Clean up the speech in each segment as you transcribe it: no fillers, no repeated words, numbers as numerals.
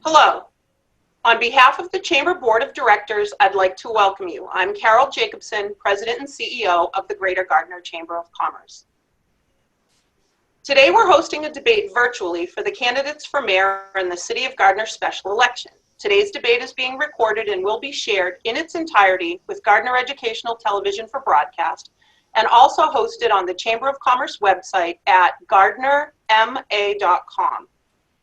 Hello. On behalf of the Chamber Board of Directors, I'd like to welcome you. I'm Carol Jacobson, President and CEO of the Greater Gardner Chamber of Commerce. Today we're hosting a debate virtually for the candidates for mayor in the City of Gardner special election. Today's debate is being recorded and will be shared in its entirety with Gardner Educational Television for broadcast and also hosted on the Chamber of Commerce website at gardnerma.com.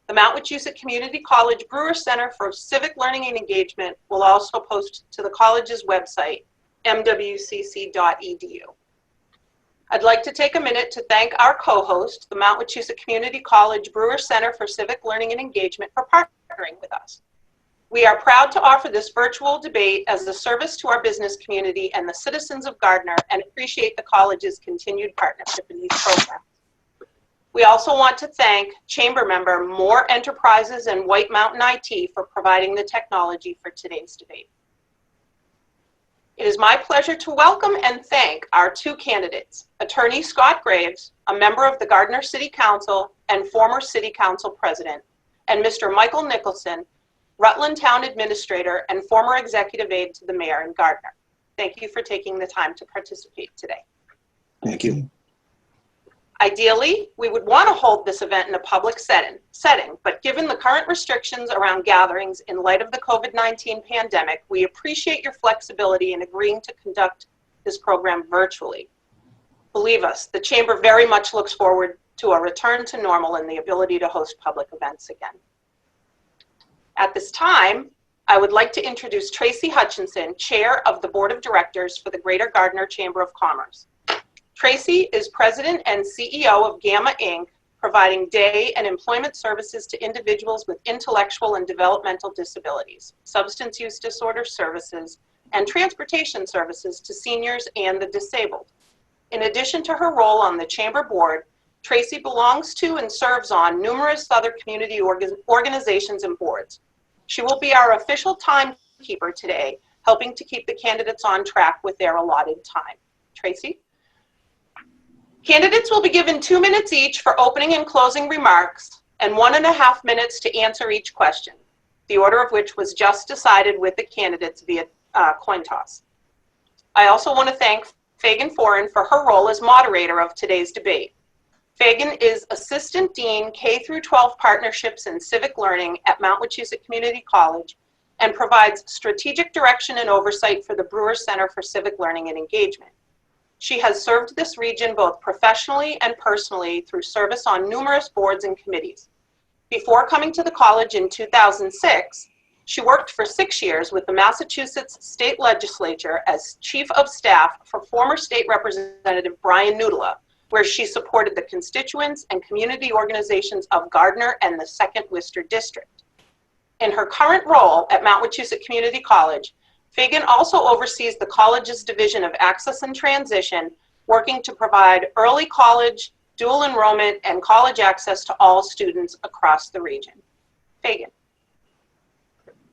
The Mount Wachusett Community College Brewer Center for Civic Learning and Engagement will also post to the college's website, mwcc.edu. I'd like to take a minute to thank our co-host, the Mount Wachusett Community College Brewer Center for Civic Learning and Engagement, for partnering with us. We are proud to offer this virtual debate as a service to our business community and the citizens of Gardner and appreciate the college's continued partnership in these programs. We also want to thank Chamber member Moore Enterprises and White Mountain IT for providing the technology for today's debate. It is my pleasure to welcome and thank our two candidates, Attorney Scott Graves, a member of the Gardner City Council and former City Council President, and Mr. Michael Nicholson, Rutland Town Administrator and former Executive Aide to the Mayor in Gardner. Thank you for taking the time to participate today. Thank you. Ideally, we would want to hold this event in a public setting, but given the current restrictions around gatherings in light of the COVID-19 pandemic, we appreciate your flexibility in agreeing to conduct this program virtually. Believe us, the Chamber very much looks forward to a return to normal and the ability to host public events again. At this time, I would like to introduce Tracy Hutchinson, Chair of the Board of Directors for the Greater Gardner Chamber of Commerce. Tracy is President and CEO of Gamma Inc., providing day and employment services to individuals with intellectual and developmental disabilities, substance use disorder services, and transportation services to seniors and the disabled. In addition to her role on the Chamber Board, Tracy belongs to and serves on numerous other community organizations and boards. She will be our official timekeeper today, helping to keep the candidates on track with their allotted time. Tracy? Candidates will be given 2 minutes each for opening and closing remarks and 1.5 minutes to answer each question, the order of which was just decided with the candidates via coin toss. I also want to thank Fagan Forhan for her role as moderator of today's debate. Fagan is Assistant Dean K-12 Partnerships and Civic Learning at Mount Wachusett Community College and provides strategic direction and oversight for the Brewer Center for Civic Learning and Engagement. She has served this region both professionally and personally through service on numerous boards and committees. Before coming to the college in 2006, she worked for 6 years with the Massachusetts State Legislature as Chief of Staff for former State Representative Brian Noodla, where she supported the constituents and community organizations of Gardner and the 2nd Worcester District. In her current role at Mount Wachusett Community College, Fagan also oversees the college's Division of Access and Transition, working to provide early college, dual enrollment, and college access to all students across the region. Fagan.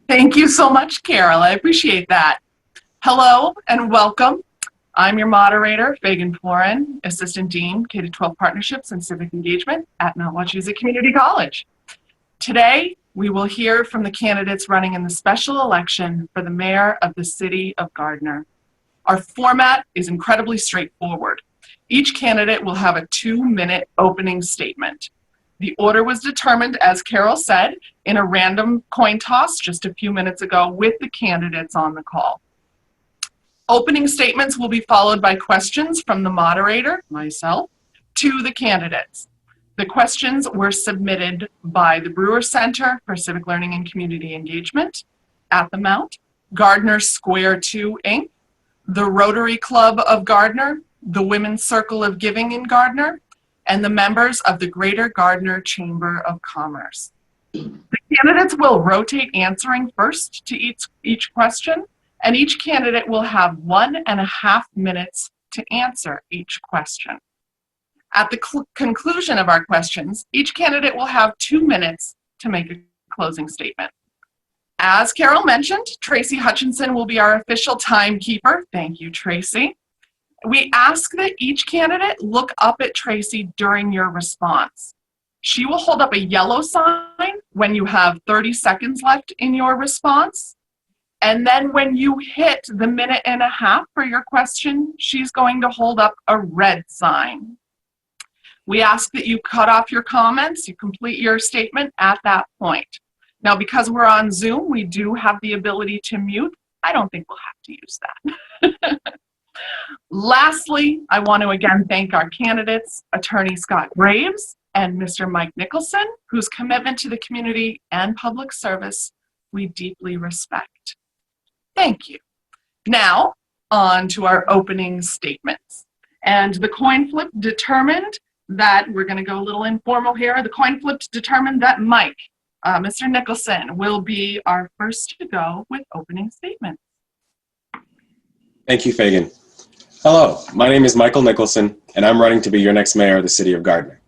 Thank you so much, Carol. I appreciate that. Hello and welcome. I'm your moderator, Fagan Forhan, Assistant Dean, K-12 Partnerships and Civic Engagement at Mount Wachusett Community College. Today, we will hear from the candidates running in the special election for the mayor of the City of Gardner. Our format is incredibly straightforward. Each candidate will have a 2-minute opening statement. The order was determined, as Carol said, in a random coin toss just a few minutes ago with the candidates on the call. Opening statements will be followed by questions from the moderator, myself, to the candidates. The questions were submitted by the Brewer Center for Civic Learning and Community Engagement at the Mount, Gardner Square 2, Inc., the Rotary Club of Gardner, the Women's Circle of Giving in Gardner, and the members of the Greater Gardner Chamber of Commerce. The candidates will rotate answering first to each question, and each candidate will have 1.5 minutes to answer each question. At the conclusion of our questions, each candidate will have 2 minutes to make a closing statement. As Carol mentioned, Tracy Hutchinson will be our official timekeeper. Thank you, Tracy. We ask that each candidate look up at Tracy during your response. She will hold up a yellow sign when you have 30 seconds left in your response. And then when you hit the minute and a half for your question, she's going to hold up a red sign. We ask that you cut off your comments, you complete your statement at that point. Now, because we're on Zoom, we do have the ability to mute. I don't think we'll have to use that. Lastly, I want to again thank our candidates, Attorney Scott Graves and Mr. Mike Nicholson, whose commitment to the community and public service we deeply respect. Thank you. Now, on to our opening statements. And the coin flip determined that, we're going to go a little informal here, the coin flip determined that Mike, Mr. Nicholson, will be our first to go with opening statements. Thank you, Fagan. Hello, my name is Michael Nicholson, and I'm running to be your next mayor of the city of Gardner.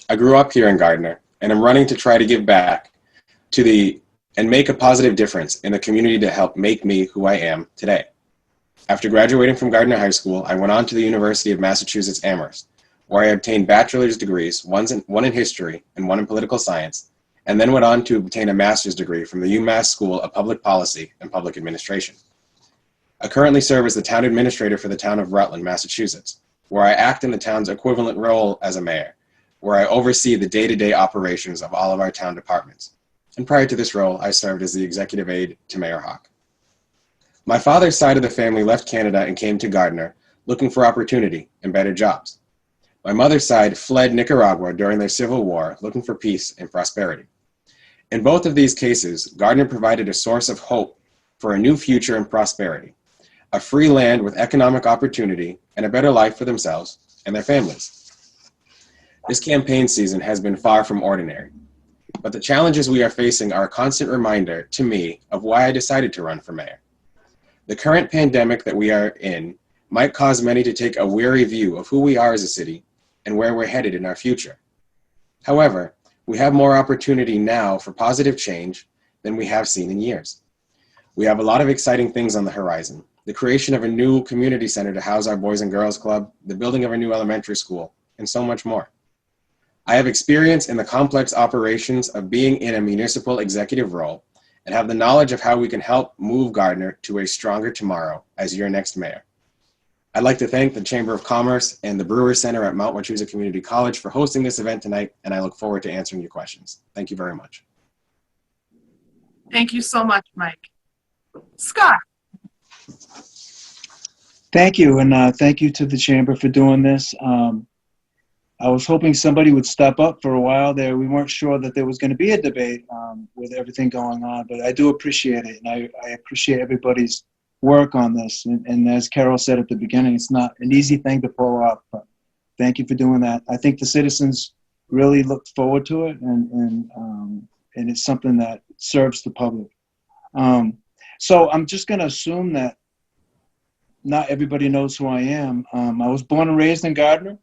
I grew up here in Gardner, and I'm running to try to give back and make a positive difference in the community to help make me who I am today. After graduating from Gardner High School, I went on to the University of Massachusetts Amherst, where I obtained bachelor's degrees, one in history and one in political science, and then went on to obtain a master's degree from the UMass School of Public Policy and Public Administration. I currently serve as the town administrator for the town of Rutland, Massachusetts, where I act in the town's equivalent role as a mayor, where I oversee the day-to-day operations of all of our town departments. And prior to this role, I served as the executive aide to Mayor Hawk. My father's side of the family left Canada and came to Gardner, looking for opportunity and better jobs. My mother's side fled Nicaragua during their civil war, looking for peace and prosperity. In both of these cases, Gardner provided a source of hope for a new future and prosperity, a free land with economic opportunity and a better life for themselves and their families. This campaign season has been far from ordinary, but the challenges we are facing are a constant reminder to me of why I decided to run for mayor. The current pandemic that we are in might cause many to take a weary view of who we are as a city and where we're headed in our future. However, we have more opportunity now for positive change than we have seen in years. We have a lot of exciting things on the horizon. The creation of a new community center to house our Boys and Girls Club, the building of a new elementary school, and so much more. I have experience in the complex operations of being in a municipal executive role and have the knowledge of how we can help move Gardner to a stronger tomorrow as your next mayor. I'd like to thank the Chamber of Commerce and the Brewer Center at Mount Wachusett Community College for hosting this event tonight, and I look forward to answering your questions. Thank you very much. Thank you so much, Mike. Scott. Thank you, and thank you to the Chamber for doing this. I was hoping somebody would step up for a while there. We weren't sure that there was going to be a debate with everything going on, but I do appreciate it, and I appreciate everybody's work on this. And as Carol said at the beginning, it's not an easy thing to pull off, but thank you for doing that. I think the citizens really looked forward to it, and it's something that serves the public. So I'm just going to assume that not everybody knows who I am. I was born and raised in Gardner.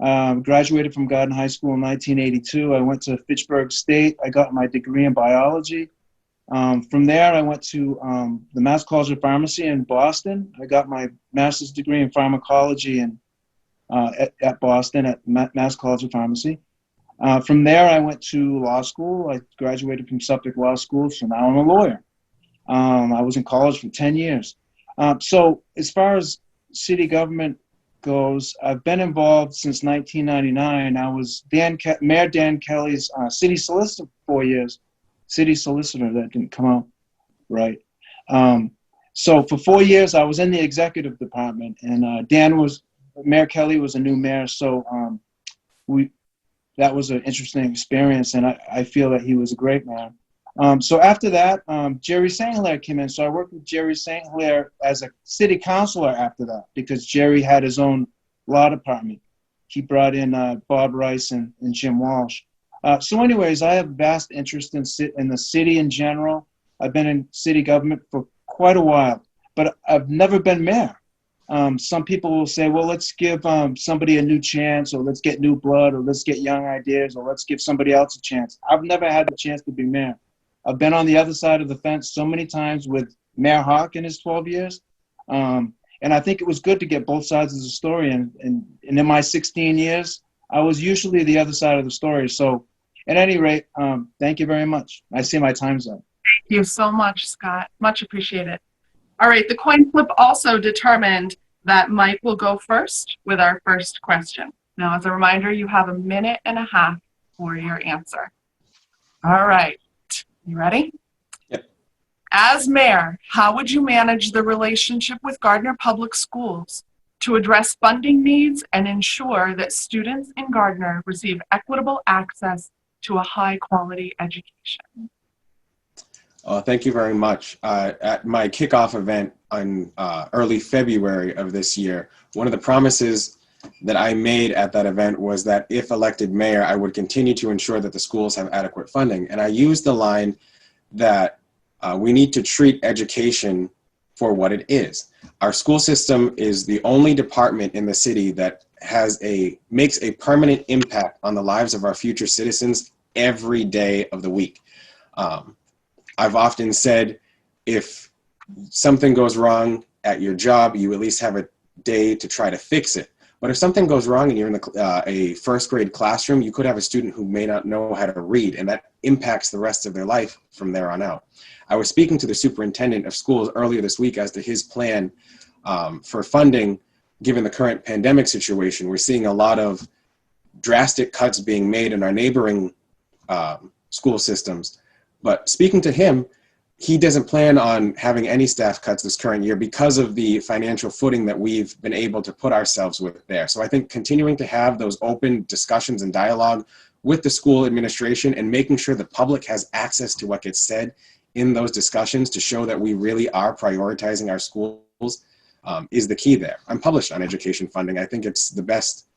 Graduated from Gardner High School in 1982. I went to Fitchburg State. I got my degree in biology. From there, I went to the Mass College of Pharmacy in Boston. I got my master's degree in pharmacology at Boston at Mass College of Pharmacy. From there, I went to law school. I graduated from Suffolk Law School, so now I'm a lawyer. I was in college for 10 years. So as far as city government goes, I've been involved since 1999. I was Mayor Dan Kelly's city solicitor for 4 years. City solicitor, that didn't come out right. So for 4 years, I was in the executive department, and Mayor Kelly was a new mayor, so that was an interesting experience, and I feel that he was a great mayor. So after that, Jerry St. Hilaire came in. So I worked with Jerry St. Hilaire as a city councilor after that, because Jerry had his own law department. He brought in Bob Rice and Jim Walsh. So anyways, I have vast interest in the city in general. I've been in city government for quite a while, but I've never been mayor. Some people will say, well, let's give somebody a new chance, or let's get new blood, or let's get young ideas, or let's give somebody else a chance. I've never had the chance to be mayor. I've been on the other side of the fence so many times with Mayor Hawk in his 12 years. And I think it was good to get both sides of the story. And in my 16 years, I was usually the other side of the story. So at any rate, thank you very much. I see my time's up. Thank you so much, Scott. Much appreciated. All right, the coin flip also determined that Mike will go first with our first question. Now, as a reminder, you have 1.5 minutes for your answer. All right, you ready? Yep. As mayor, how would you manage the relationship with Gardner Public Schools to address funding needs and ensure that students in Gardner receive equitable access to a high-quality education? Thank you very much. At my kickoff event on early February of this year, one of the promises that I made at that event was that if elected mayor, I would continue to ensure that the schools have adequate funding. And I used the line that we need to treat education for what it is. Our school system is the only department in the city that makes a permanent impact on the lives of our future citizens every day of the week. I've often said, if something goes wrong at your job, you at least have a day to try to fix it. But if something goes wrong and you're in a first grade classroom, you could have a student who may not know how to read, and that impacts the rest of their life from there on out. I was speaking to the superintendent of schools earlier this week as to his plan for funding, given the current pandemic situation. We're seeing a lot of drastic cuts being made in our neighboring school systems. But speaking to him, he doesn't plan on having any staff cuts this current year because of the financial footing that we've been able to put ourselves with there. So I think continuing to have those open discussions and dialogue with the school administration and making sure the public has access to what gets said in those discussions to show that we really are prioritizing our schools is the key there. I'm published on education funding. I think it's the best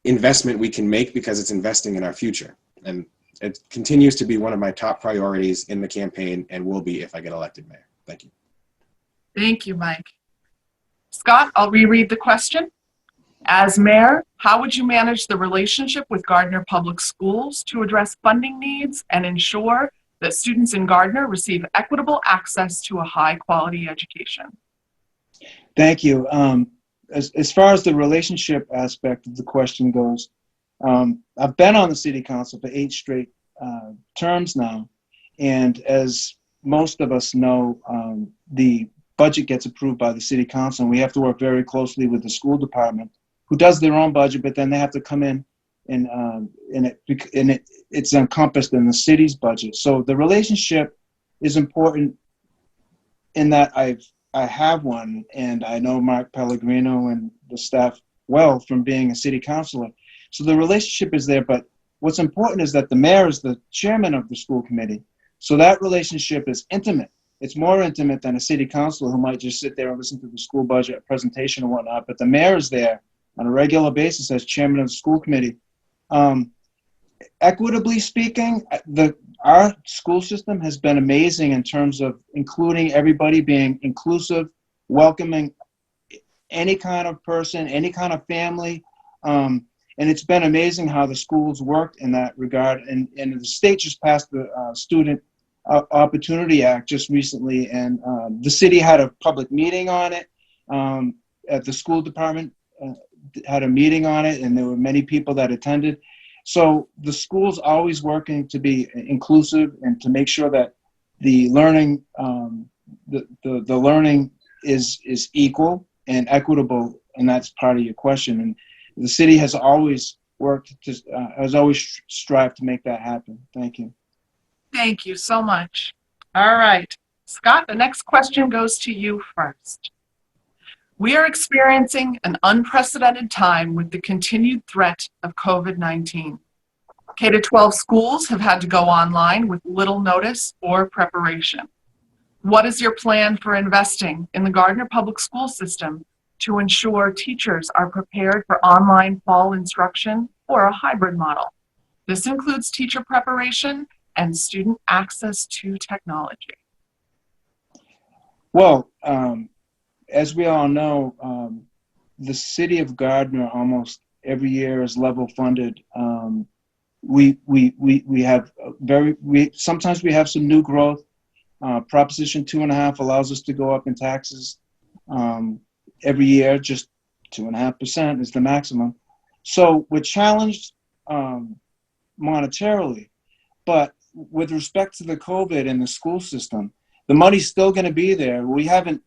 investment we can make because it's investing in our future. And it continues to be one of my top priorities in the campaign and will be if I get elected mayor. Thank you. Thank you, Mike. Scott, I'll reread the question. As mayor, how would you manage the relationship with Gardner Public Schools to address funding needs and ensure that students in Gardner receive equitable access to a high-quality education? Thank you. As far as the relationship aspect of the question goes, I've been on the city council for 8 straight terms now, and as most of us know, the budget gets approved by the city council, and we have to work very closely with the school department, who does their own budget, but then they have to come in and it's encompassed in the city's budget. So the relationship is important in that I have one, and I know Mark Pellegrino and the staff well from being a city councilor. So the relationship is there, but what's important is that the mayor is the chairman of the school committee. So that relationship is intimate. It's more intimate than a city councilor who might just sit there and listen to the school budget presentation and whatnot. But the mayor is there on a regular basis as chairman of the school committee. Equitably speaking, our school system has been amazing in terms of including everybody, being inclusive, welcoming any kind of person, any kind of family. And it's been amazing how the schools worked in that regard. And the state just passed the Student Opportunity Act just recently, and the city had a public meeting on it. At the school department had a meeting on it, and there were many people that attended. So the school's always working to be inclusive and to make sure that the learning, the learning is equal and equitable, and that's part of your question. And the city has always worked to, has always strived to make that happen. Thank you. Thank you so much. All right, Scott, the next question goes to you first. We are experiencing an unprecedented time with the continued threat of COVID-19. K-12 schools have had to go online with little notice or preparation. What is your plan for investing in the Gardner Public School system to ensure teachers are prepared for online fall instruction or a hybrid model? This includes teacher preparation and student access to technology. Well, as we all know, the city of Gardner almost every year is level funded. We have sometimes we have some new growth. Proposition 2.5 allows us to go up in taxes every year, just 2.5% is the maximum. So we're challenged monetarily, But with respect to the COVID and the school system, the money's still going to be there. We don't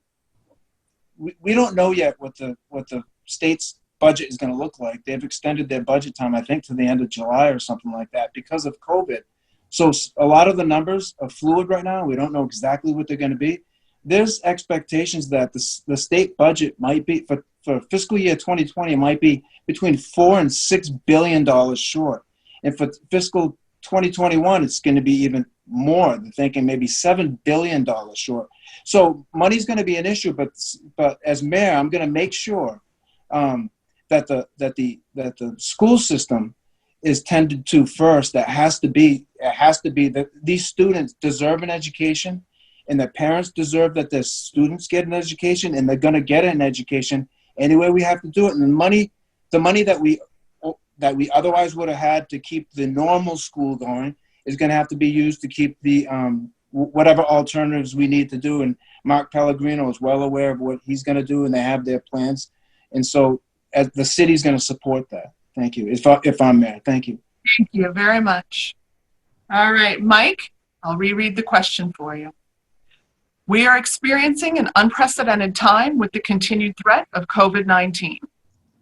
know yet what the state's budget is going to look like. They've extended their budget time, I think, to the end of July or something like that because of COVID. So a lot of the numbers are fluid right now. We don't know exactly what they're going to be. There's expectations that the state budget might be, for fiscal year 2020, might be between $4 and $6 billion short. And for fiscal 2021, it's going to be even more. They're thinking maybe $7 billion short. So money's going to be an issue, but as mayor, I'm going to make sure that the school system is tended to first. It has to be that these students deserve an education, and the parents deserve that their students get an education, and they're going to get an education anyway. We have to do it, and the money that we otherwise would have had to keep the normal school going is going to have to be used to keep the whatever alternatives we need to do. And Mark Pellegrino is well aware of what he's going to do, and they have their plans. And so as the city's going to support that. Thank you. If I'm mayor, thank you. Thank you very much. All right, Mike, I'll reread the question for you. We are experiencing an unprecedented time with the continued threat of COVID-19.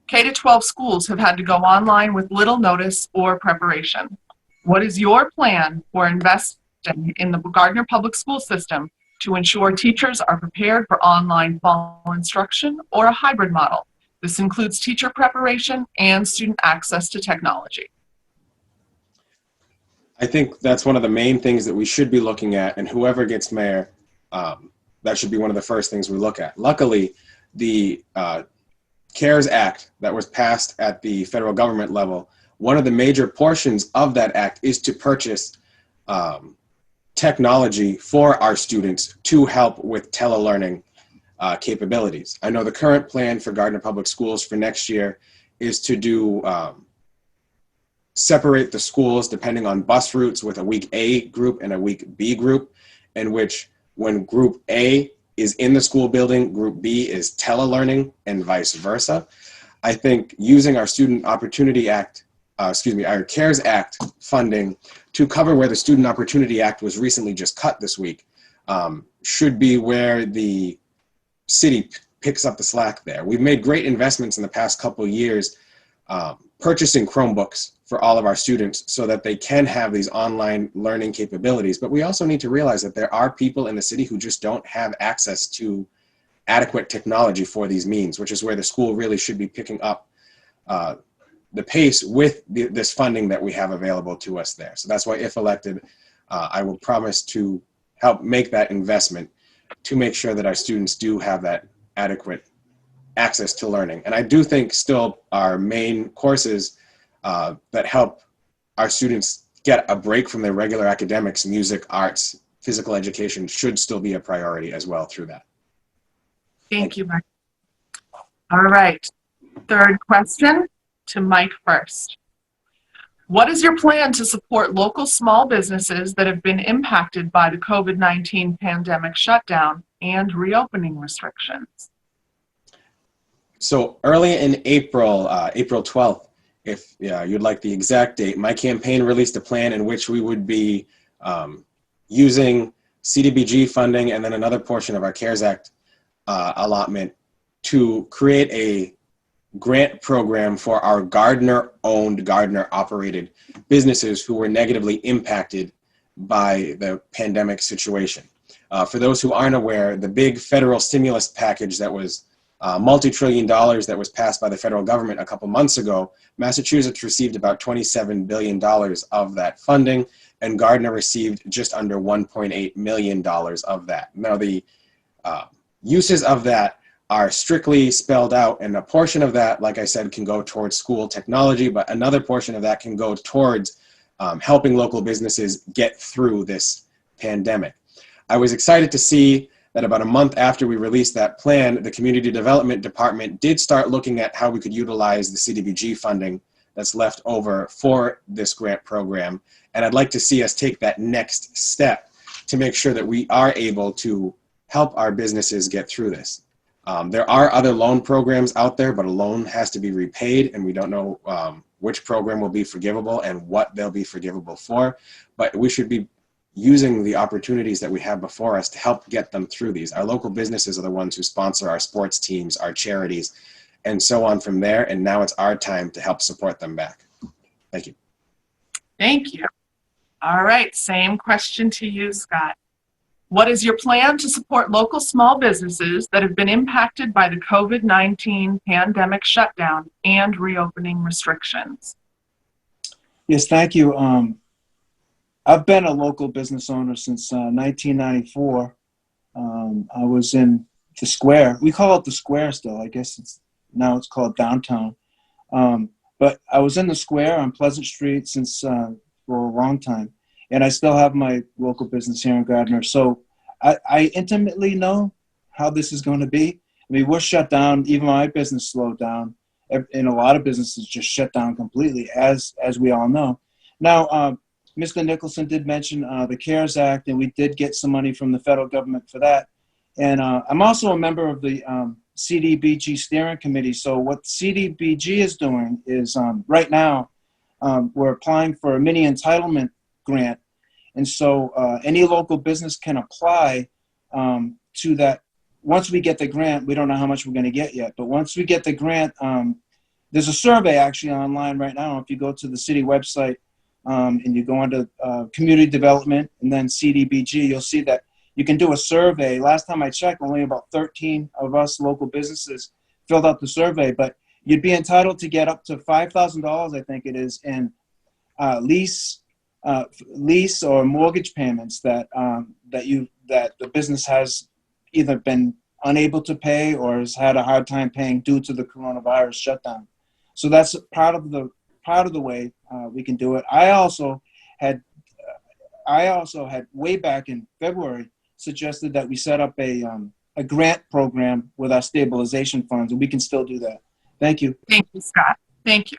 K-12 schools have had to go online with little notice or preparation. What is your plan for investing in the Gardner public school system to ensure teachers are prepared for online fall instruction or a hybrid model? This includes teacher preparation and student access to technology. I think that's one of the main things that we should be looking at, and whoever gets mayor, that should be one of the first things we look at. Luckily, the CARES Act that was passed at the federal government level, one of the major portions of that act is to purchase technology for our students to help with telelearning capabilities. I know the current plan for Gardner Public Schools for next year is to do separate the schools depending on bus routes with a week A group and a week B group, in which when group A is in the school building, group B is telelearning and vice versa. I think using our Student Opportunity Act, our CARES Act funding to cover where the Student Opportunity Act was recently just cut this week should be where the city picks up the slack there. We've made great investments in the past couple of years purchasing Chromebooks for all of our students so that they can have these online learning capabilities. But we also need to realize that there are people in the city who just don't have access to adequate technology for these means, which is where the school really should be picking up the pace with this funding that we have available to us there. So that's why, if elected, I will promise to help make that investment to make sure that our students do have that adequate access to learning. And I do think still our main courses that help our students get a break from their regular academics, music, arts, physical education should still be a priority as well through that. Thank you, Mike. All right, third question to Mike first. What is your plan to support local small businesses that have been impacted by the COVID-19 pandemic shutdown and reopening restrictions? So early in April, April 12th, if you'd like the exact date, my campaign released a plan in which we would be using CDBG funding and then another portion of our CARES Act allotment to create a grant program for our Gardner-owned, Gardner-operated businesses who were negatively impacted by the pandemic situation. For those who aren't aware, the big federal stimulus package that was multi-trillion dollars that was passed by the federal government a couple months ago, Massachusetts received about $27 billion of that funding, and Gardner received just under $1.8 million of that. Now, the uses of that are strictly spelled out, and a portion of that, like I said, can go towards school technology, but another portion of that can go towards helping local businesses get through this pandemic. I was excited to see that about a month after we released that plan, the Community Development Department did start looking at how we could utilize the CDBG funding that's left over for this grant program. And I'd like to see us take that next step to make sure that we are able to help our businesses get through this. There are other loan programs out there, but a loan has to be repaid, and we don't know which program will be forgivable and what they'll be forgivable for. But we should be using the opportunities that we have before us to help get them through these. Our local businesses are the ones who sponsor our sports teams, our charities, and so on from there. And now it's our time to help support them back. Thank you. Thank you. All right, same question to you, Scott. What is your plan to support local small businesses that have been impacted by the COVID-19 pandemic shutdown and reopening restrictions? Yes, thank you. I've been a local business owner since 1994. I was in the square. We call it the square still. I guess now it's called downtown. But I was in the square on Pleasant Street since for a long time. And I still have my local business here in Gardner. So I intimately know how this is going to be. I mean, we're shut down. Even my business slowed down. And a lot of businesses just shut down completely, as we all know. Now, Mr. Nicholson did mention the CARES Act, and we did get some money from the federal government for that. And I'm also a member of the CDBG steering committee. So what CDBG is doing is right now we're applying for a mini entitlement grant. And so any local business can apply to that. Once we get the grant, we don't know how much we're going to get yet. But once we get the grant, there's a survey actually online right now. If you go to the city website and you go into community development and then CDBG, you'll see that you can do a survey. Last time I checked, only about 13 of us local businesses filled out the survey, but you'd be entitled to get up to $5,000, I think it is, in lease or mortgage payments that the business has either been unable to pay or has had a hard time paying due to the coronavirus shutdown. So that's part of the way we can do it. I also had way back in February suggested that we set up a grant program with our stabilization funds, and we can still do that. Thank you. Thank you, Scott. Thank you.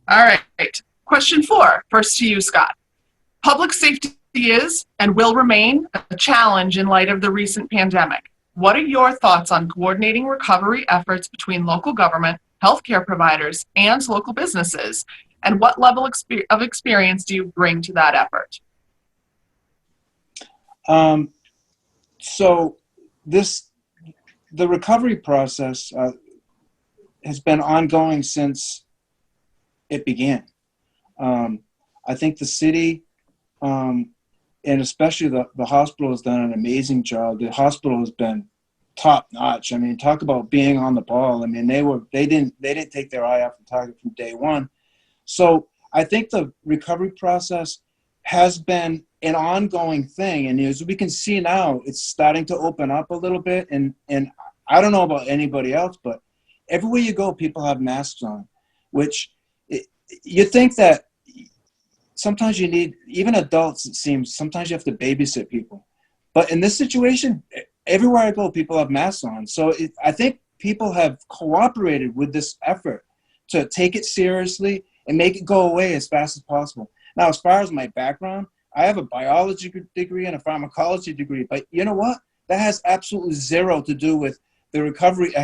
All right. Question 4, first to you, Scott. Public safety is and will remain a challenge in light of the recent pandemic. What are your thoughts on coordinating recovery efforts between local government, healthcare providers, and local businesses? And what level of experience do you bring to that effort? So the recovery process has been ongoing since it began. I think the city and especially the hospital has done an amazing job. The hospital has been top notch. I mean, talk about being on the ball. I mean, they didn't take their eye off the target from day one. So I think the recovery process has been an ongoing thing, and as we can see now, it's starting to open up a little bit. And I don't know about anybody else, but everywhere you go, people have masks on, which you think that sometimes you need, even adults, it seems, sometimes you have to babysit people. But in this situation, everywhere I go, people have masks on. So I think people have cooperated with this effort to take it seriously and make it go away as fast as possible. Now, as far as my background, I have a biology degree and a pharmacology degree, but you know what? That has absolutely zero to do with the recovery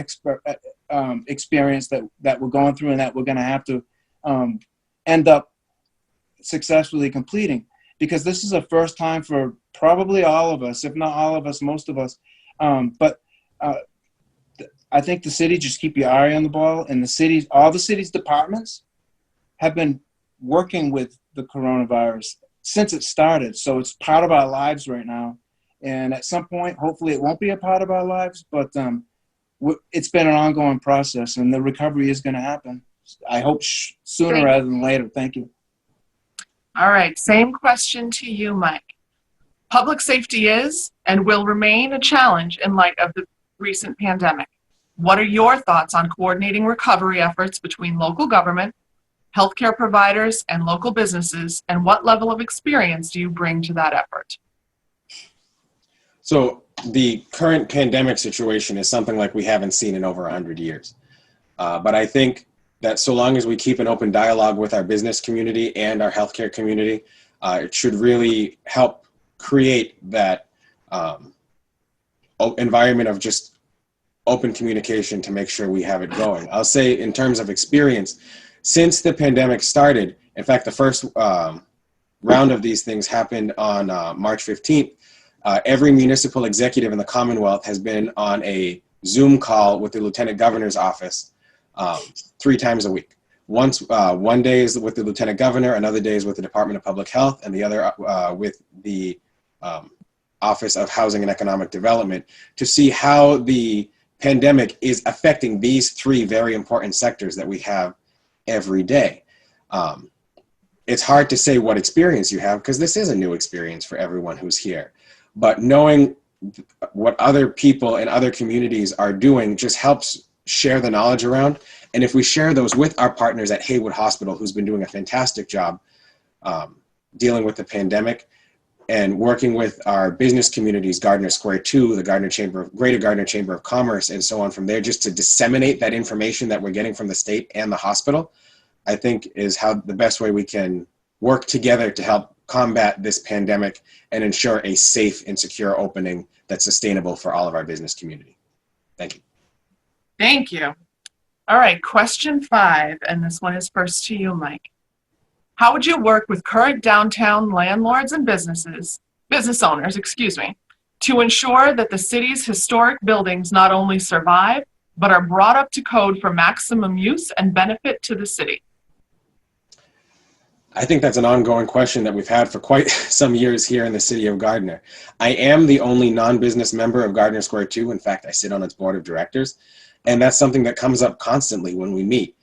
experience that we're going through and that we're going to have to end up successfully completing, because this is a first time for probably all of us, if not all of us, most of us. But I think the city, just keep your eye on the ball, and all the city's departments have been working with the coronavirus since it started. So it's part of our lives right now. And at some point, hopefully it won't be a part of our lives, but it's been an ongoing process, and the recovery is going to happen. I hope sooner rather than later. Thank you. All right, same question to you, Mike. Public safety is and will remain a challenge in light of the recent pandemic. What are your thoughts on coordinating recovery efforts between local government, healthcare providers, and local businesses, and what level of experience do you bring to that effort? So the current pandemic situation is something like we haven't seen in over 100 years. But I think that so long as we keep an open dialogue with our business community and our healthcare community, it should really help create that environment of just open communication to make sure we have it going. I'll say in terms of experience, since the pandemic started, in fact, the first round of these things happened on March 15th, every municipal executive in the Commonwealth has been on a Zoom call with the Lieutenant Governor's office 3 times a week. One day is with the Lieutenant Governor, another day is with the Department of Public Health, and the other with the Office of Housing and Economic Development, to see how the pandemic is affecting these 3 very important sectors that we have every day. It's hard to say what experience you have because this is a new experience for everyone who's here. But knowing what other people in other communities are doing just helps share the knowledge around. And if we share those with our partners at Haywood Hospital, who's been doing a fantastic job dealing with the pandemic, and working with our business communities, Gardner Square 2, the Greater Gardner Chamber of Commerce, and so on from there, just to disseminate that information that we're getting from the state and the hospital, I think is how the best way we can work together to help combat this pandemic and ensure a safe and secure opening that's sustainable for all of our business community. Thank you. Thank you. All right, question 5, and this one is first to you, Mike. How would you work with current downtown landlords and business owners, to ensure that the city's historic buildings not only survive, but are brought up to code for maximum use and benefit to the city? I think that's an ongoing question that we've had for quite some years here in the city of Gardner. I am the only non-business member of Gardner Square 2. In fact, I sit on its board of directors. And that's something that comes up constantly when we meet.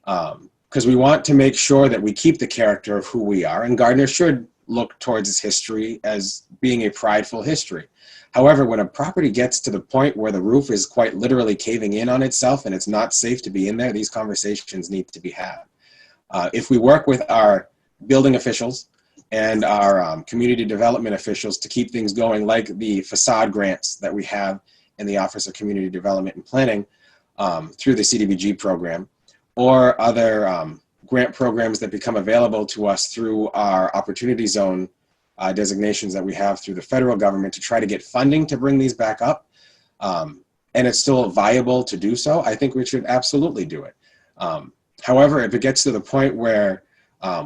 Because we want to make sure that we keep the character of who we are. And Gardner should look towards its history as being a prideful history. However, when a property gets to the point where the roof is quite literally caving in on itself and it's not safe to be in there, these conversations need to be had. If we work with our building officials and our community development officials to keep things going, like the facade grants that we have in the Office of Community Development and Planning through the CDBG program, or other grant programs that become available to us through our Opportunity Zone designations that we have through the federal government to try to get funding to bring these back up, and it's still viable to do so, I think we should absolutely do it. However, if it gets to the point where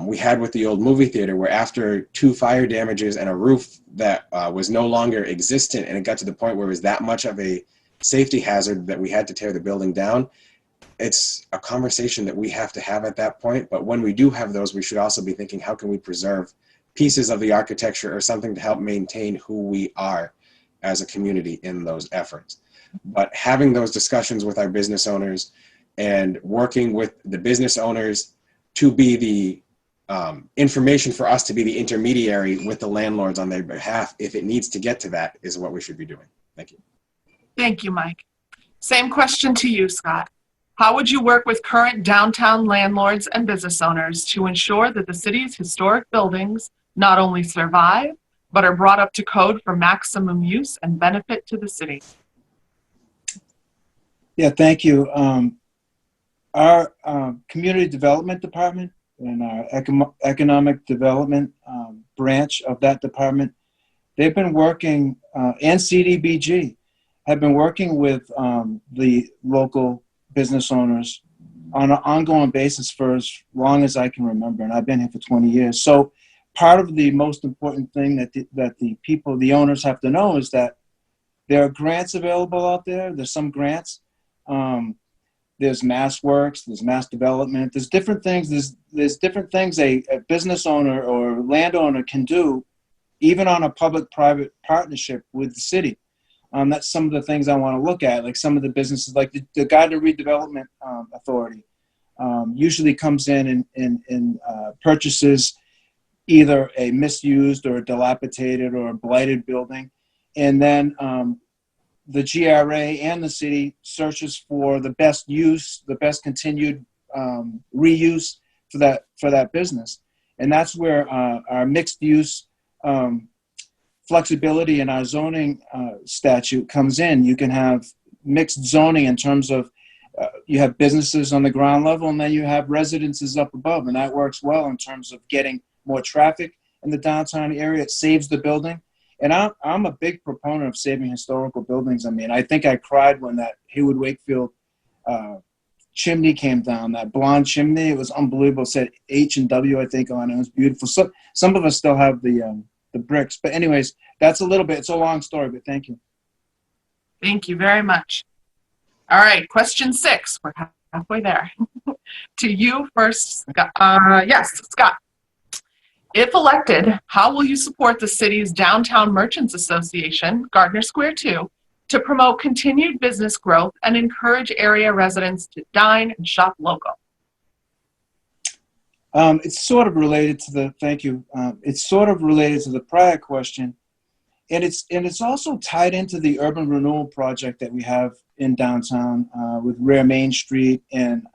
we had with the old movie theater, where after 2 fire damages and a roof that was no longer existent, and it got to the point where it was that much of a safety hazard that we had to tear the building down, it's a conversation that we have to have at that point. But when we do have those, we should also be thinking, how can we preserve pieces of the architecture or something to help maintain who we are as a community in those efforts. But having those discussions with our business owners and working with the business owners to be the information for us to be the intermediary with the landlords on their behalf, if it needs to get to that, is what we should be doing. Thank you. Thank you, Mike. Same question to you, Scott. How would you work with current downtown landlords and business owners to ensure that the city's historic buildings not only survive, but are brought up to code for maximum use and benefit to the city? Yeah, thank you. Our community development department and our economic development branch of that department, they've been working, and CDBG, have been working with the local business owners on an ongoing basis for as long as I can remember, and I've been here for 20 years. So part of the most important thing that the owners have to know is that there are grants available out there. There's some grants. There's Mass Works, there's Mass Development, there's different things. There's different things a business owner or landowner can do, even on a public-private partnership with the city. That's some of the things I want to look at, like some of the businesses, like the Gardner Redevelopment Authority usually comes in and purchases either a misused or a dilapidated or a blighted building. And then the GRA and the city searches for the best use, the best continued reuse for that business. And that's where our mixed use flexibility in our zoning statute comes in. You can have mixed zoning in terms of you have businesses on the ground level and then you have residences up above, and that works well in terms of getting more traffic in the downtown area. It saves the building, And I'm a big proponent of saving historical buildings. I mean, I think I cried when that Hayward Wakefield chimney came down, that blonde chimney. It was unbelievable. It said H&W, I think, on it. It was beautiful. So, some of us still have the bricks. But anyways, that's a little bit. It's a long story, but thank you. Thank you very much. All right, question 6. We're halfway there. To you first, Scott. Yes, Scott. If elected, how will you support the city's Downtown Merchants Association, Gardner Square 2, to promote continued business growth and encourage area residents to dine and shop local? It's sort of related to the, thank you. It's sort of related to the prior question. And it's also tied into the urban renewal project that we have in downtown with Rare Main Street. And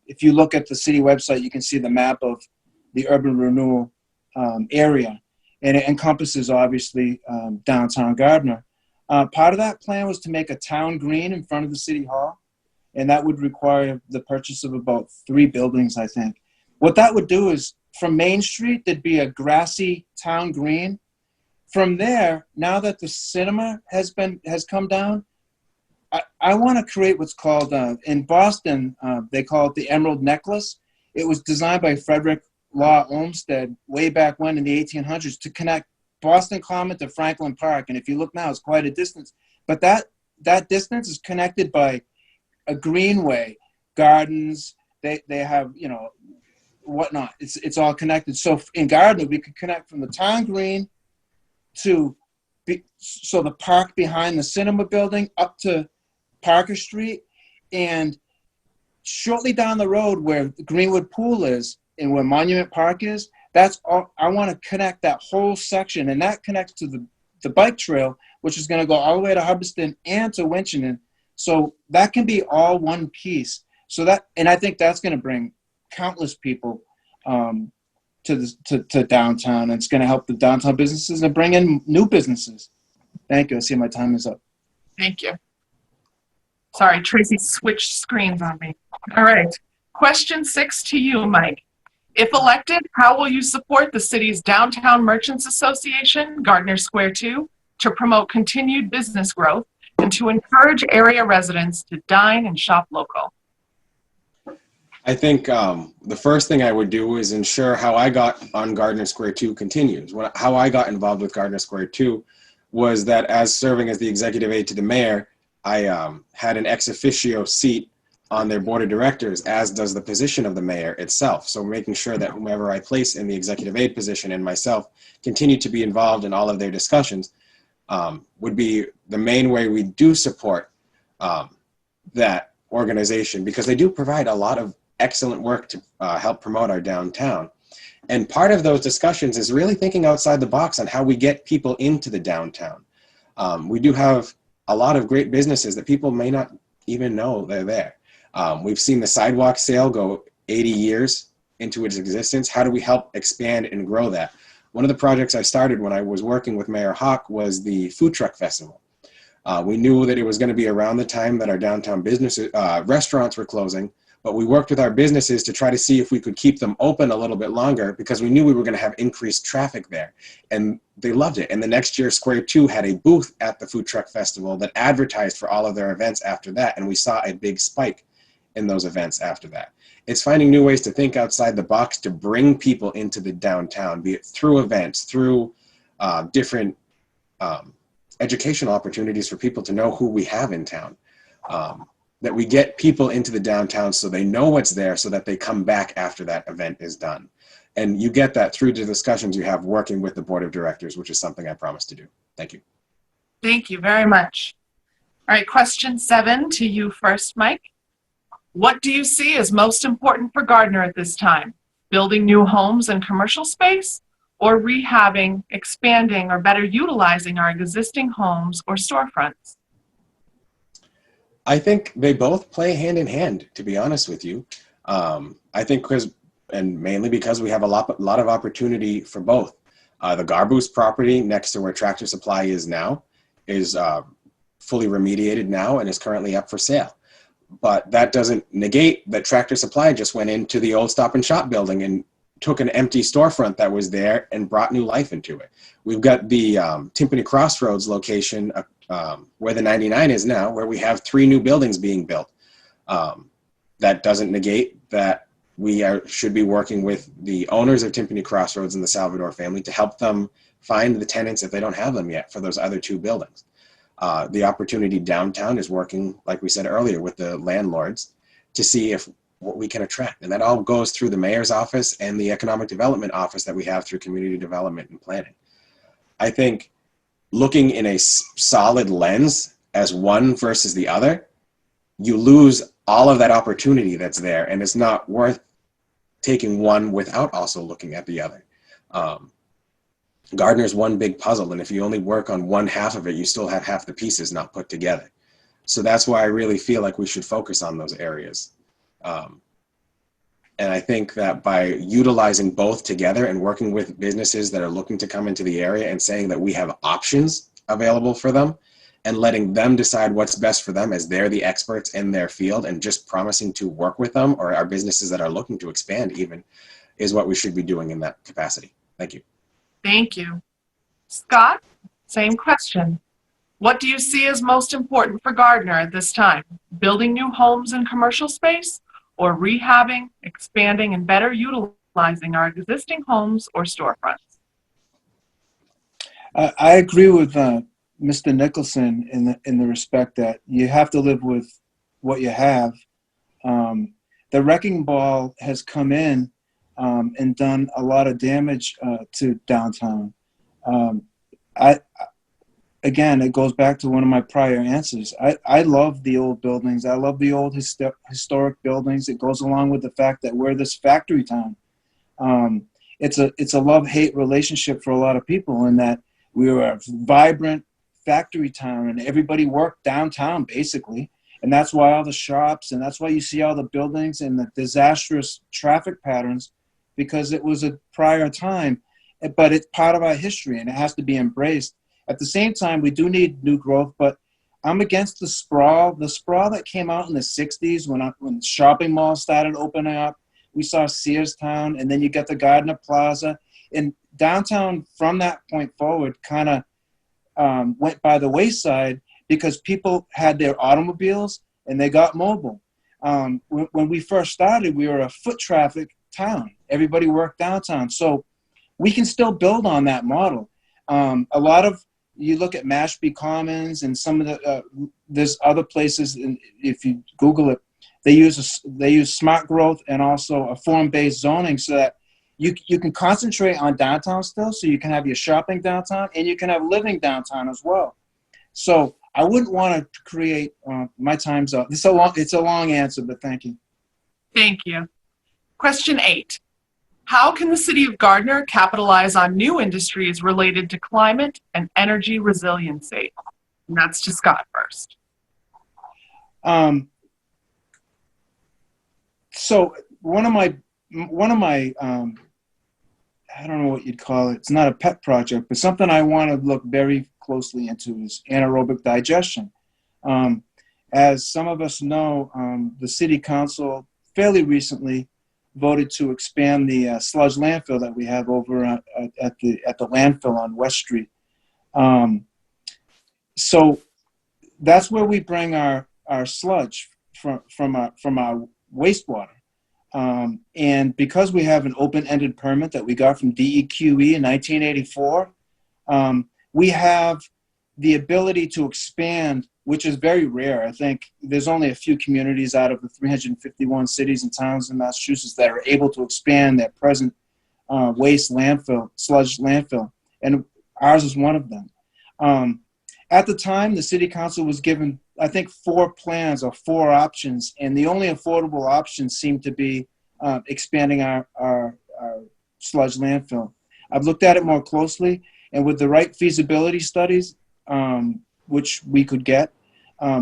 if you look at the city website, you can see the map of the urban renewal area. And it encompasses, obviously, downtown Gardner. Part of that plan was to make a town green in front of the city hall. And that would require the purchase of about 3 buildings, I think. What that would do is from Main Street, there'd be a grassy town green. From there, now that the cinema has come down, I want to create what's called, in Boston, they call it the Emerald Necklace. It was designed by Frederick Law Olmsted way back when in the 1800s to connect Boston Common to Franklin Park. And if you look now, it's quite a distance. But that distance is connected by a greenway, gardens, they have, you know, whatnot. It's all connected. So in Gardner, we could connect from the town green so the park behind the cinema building up to Parker Street, and shortly down the road where the Greenwood Pool is and where Monument Park is, that's all. I want to connect that whole section, and that connects to the bike trail, which is going to go all the way to Hubbardston and to Winchendon. So that can be all one piece. So that, and I think that's going to bring countless people to downtown. And it's going to help the downtown businesses and bring in new businesses. Thank you. I see my time is up. Thank you. Sorry, Tracy switched screens on me. All right. Question 6 to you, Mike. If elected, how will you support the city's Downtown Merchants Association, Gardner Square 2, to promote continued business growth and to encourage area residents to dine and shop local? I think the first thing I would do is ensure how I got on Gardner Square 2 continues. How I got involved with Gardner Square 2 was that as serving as the executive aide to the mayor, I had an ex officio seat on their board of directors, as does the position of the mayor itself. So making sure that whomever I place in the executive aide position and myself continue to be involved in all of their discussions would be the main way we do support that organization, because they do provide a lot of excellent work to help promote our downtown. And part of those discussions is really thinking outside the box on how we get people into the downtown. We do have a lot of great businesses that people may not even know they're there. We've seen the sidewalk sale go 80 years into its existence. How do we help expand and grow that? One of the projects I started when I was working with Mayor Hawk was the Food Truck Festival. We knew that it was going to be around the time that our downtown restaurants were closing, but we worked with our businesses to try to see if we could keep them open a little bit longer, because we knew we were going to have increased traffic there. And they loved it. And the next year, Square 2 had a booth at the Food Truck Festival that advertised for all of their events after that. And we saw a big spike in those events after that. It's finding new ways to think outside the box to bring people into the downtown, be it through events, through different educational opportunities for people to know who we have in town. That we get people into the downtown so they know what's there, so that they come back after that event is done. And you get that through the discussions you have working with the board of directors, which is something I promised to do. Thank you. Thank you very much. All right, question 7 to you first, Mike. What do you see as most important for Gardner at this time? Building new homes and commercial space, or rehabbing, expanding, or better utilizing our existing homes or storefronts? I think they both play hand in hand, to be honest with you. I think mainly because we have a lot of opportunity for both. The Garboose property next to where Tractor Supply is now is fully remediated now and is currently up for sale. But that doesn't negate that Tractor Supply just went into the old Stop and Shop building and took an empty storefront that was there and brought new life into it. We've got the Timpani Crossroads location where the 99 is now, where we have 3 new buildings being built. That doesn't negate that we should be working with the owners of Timpani Crossroads and the Salvador family to help them find the tenants if they don't have them yet for those other 2 buildings. The opportunity downtown is working, like we said earlier, with the landlords to see what we can attract. And that all goes through the mayor's office and the economic development office that we have through community development and planning. I think looking in a solid lens as one versus the other, you lose all of that opportunity that's there, and it's not worth taking one without also looking at the other. Gardner's one big puzzle, and if you only work on one half of it, you still have half the pieces not put together. So that's why I really feel like we should focus on those areas. And I think that by utilizing both together and working with businesses that are looking to come into the area and saying that we have options available for them and letting them decide what's best for them as they're the experts in their field, and just promising to work with them, or our businesses that are looking to expand even, is what we should be doing in that capacity. Thank you. Thank you. Scott, same question. What do you see as most important for Gardner at this time? Building new homes and commercial space, or rehabbing, expanding, and better utilizing our existing homes or storefronts? I agree with Mr. Nicholson in the respect that you have to live with what you have. The wrecking ball has come in and done a lot of damage to downtown. Again, it goes back to one of my prior answers. I love the old buildings. I love the old historic buildings. It goes along with the fact that we're this factory town. It's a love-hate relationship for a lot of people, in that we were a vibrant factory town and everybody worked downtown basically. And that's why all the shops, and that's why you see all the buildings and the disastrous traffic patterns, because it was a prior time. But it's part of our history and it has to be embraced. At the same time, we do need new growth, but I'm against the sprawl. The sprawl that came out in the 60s when shopping malls started opening up. We saw Sears Town, and then you get the Gardner Plaza. And downtown from that point forward kind of went by the wayside because people had their automobiles and they got mobile. When we first started, we were a foot traffic town. Everybody worked downtown. So we can still build on that model. A lot of, you look at Mashpee Commons and some of the, there's other places, and if you Google it, they use smart growth and also a form-based zoning so that you can concentrate on downtown still, so you can have your shopping downtown and you can have living downtown as well. So I wouldn't want to create, my time's up. It's a long answer, but thank you. Thank you. Question 8. How can the city of Gardner capitalize on new industries related to climate and energy resiliency? And that's to Scott first. So one of my I don't know what you'd call it. It's not a pet project, but something I want to look very closely into is anaerobic digestion. As some of us know, the city council fairly recently voted to expand the sludge landfill that we have over at the landfill on West Street. So that's where we bring our sludge from our wastewater. And because we have an open-ended permit that we got from DEQE in 1984, we have the ability to expand, which is very rare. I think there's only a few communities out of the 351 cities and towns in Massachusetts that are able to expand their present waste landfill, sludge landfill, and ours is one of them. At the time, the city council was given, I think, 4 plans or 4 options, and the only affordable options seemed to be expanding our sludge landfill. I've looked at it more closely, and with the right feasibility studies, which we could get,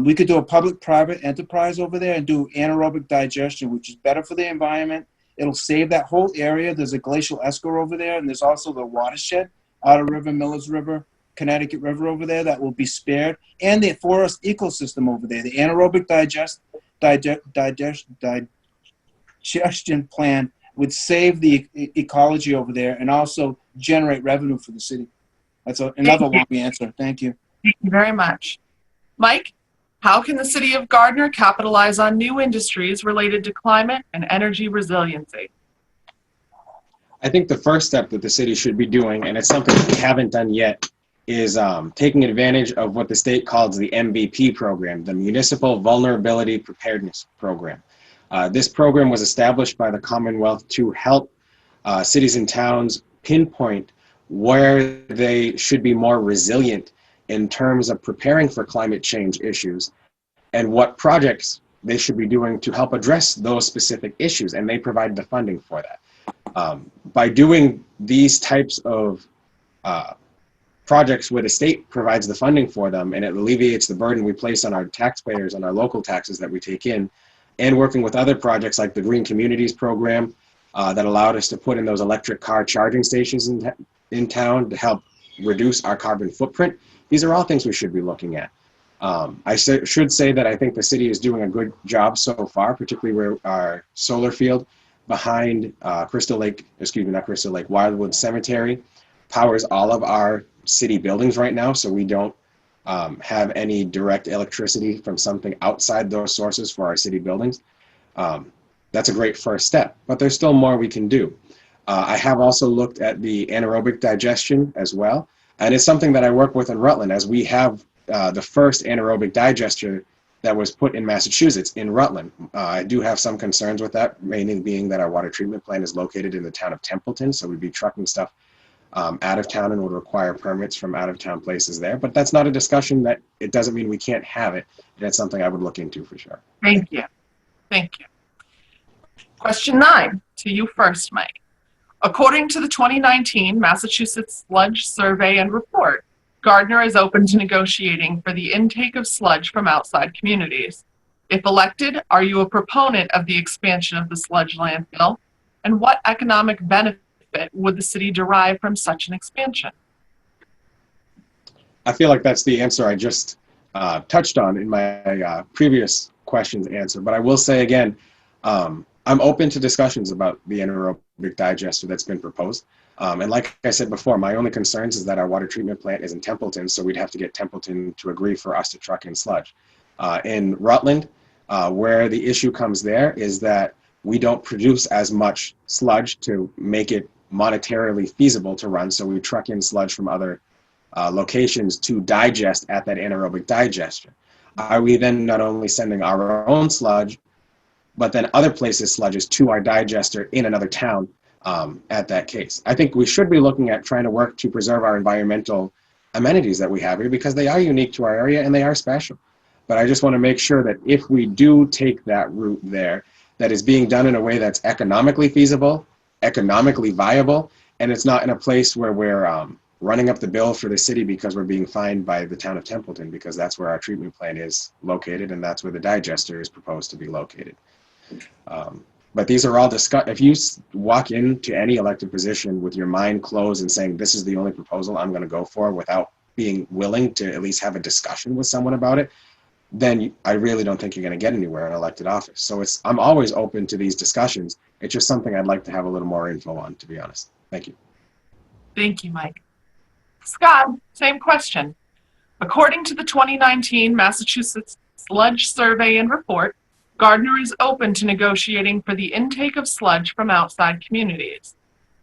we could do a public-private enterprise over there and do anaerobic digestion, which is better for the environment. It'll save that whole area. There's a glacial esker over there, and there's also the watershed, Otter River, Millers River, Connecticut River over there that will be spared, and the forest ecosystem over there. The anaerobic digestion plan would save the ecology over there and also generate revenue for the city. That's another long answer. Thank you. Thank you very much. Mike, how can the city of Gardner capitalize on new industries related to climate and energy resiliency? I think the first step that the city should be doing, and it's something that we haven't done yet, is taking advantage of what the state calls the MVP program, the Municipal Vulnerability Preparedness Program. This program was established by the Commonwealth to help cities and towns pinpoint where they should be more resilient in terms of preparing for climate change issues and what projects they should be doing to help address those specific issues, and they provide the funding for that. By doing these types of projects where the state provides the funding for them and it alleviates the burden we place on our taxpayers and our local taxes that we take in, and working with other projects like the Green Communities Program that allowed us to put in those electric car charging stations in town to help reduce our carbon footprint. These are all things we should be looking at. I should say that I think the city is doing a good job so far, particularly where our solar field behind Wildwood Cemetery powers all of our city buildings right now, so we don't have any direct electricity from something outside those sources for our city buildings. That's a great first step, but there's still more we can do. I have also looked at the anaerobic digestion as well, and it's something that I work with in Rutland, as we have the first anaerobic digester that was put in Massachusetts in Rutland. I do have some concerns with that, mainly being that our water treatment plant is located in the town of Templeton, so we'd be trucking stuff out of town and would require permits from out of town places there. But that's not a discussion that it doesn't mean we can't have it. That's something I would look into for sure. Thank you. Thank you. Question 9, to you first, Mike. According to the 2019 Massachusetts Sludge Survey and Report, Gardner is open to negotiating for the intake of sludge from outside communities. If elected, are you a proponent of the expansion of the sludge landfill? And what economic benefit would the city derive from such an expansion? I feel like that's the answer I just touched on in my previous question's answer, but I will say again, I'm open to discussions about the anaerobic digester that's been proposed. And like I said before, my only concerns is that our water treatment plant is in Templeton, so we'd have to get Templeton to agree for us to truck in sludge. In Rutland, where the issue comes there is that we don't produce as much sludge to make it monetarily feasible to run, so we truck in sludge from other locations to digest at that anaerobic digester. Are we then not only sending our own sludge, but then other places' sludges to our digester in another town at that case? I think we should be looking at trying to work to preserve our environmental amenities that we have here, because they are unique to our area and they are special. But I just want to make sure that if we do take that route there, that is being done in a way that's economically feasible, economically viable, and it's not in a place where we're running up the bill for the city because we're being fined by the town of Templeton, because that's where our treatment plant is located and that's where the digester is proposed to be located. But these are all discussed. If you walk into any elected position with your mind closed and saying, this is the only proposal I'm going to go for, without being willing to at least have a discussion with someone about it, then I really don't think you're going to get anywhere in elected office. So I'm always open to these discussions. It's just something I'd like to have a little more info on, to be honest. Thank you. Thank you, Mike. Scott, same question. According to the 2019 Massachusetts Sludge Survey and Report, Gardner is open to negotiating for the intake of sludge from outside communities.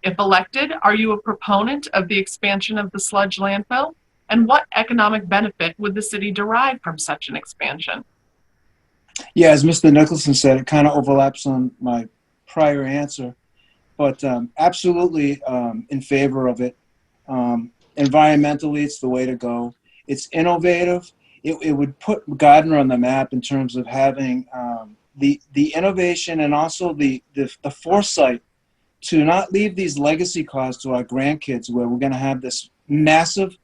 If elected, are you a proponent of the expansion of the sludge landfill? And what economic benefit would the city derive from such an expansion? Yeah, as Mr. Nicholson said, it kind of overlaps on my prior answer, but absolutely in favor of it. Environmentally, it's the way to go. It's innovative. It would put Gardner on the map in terms of having the innovation and also the foresight to not leave these legacy costs to our grandkids, where we're going to have this massive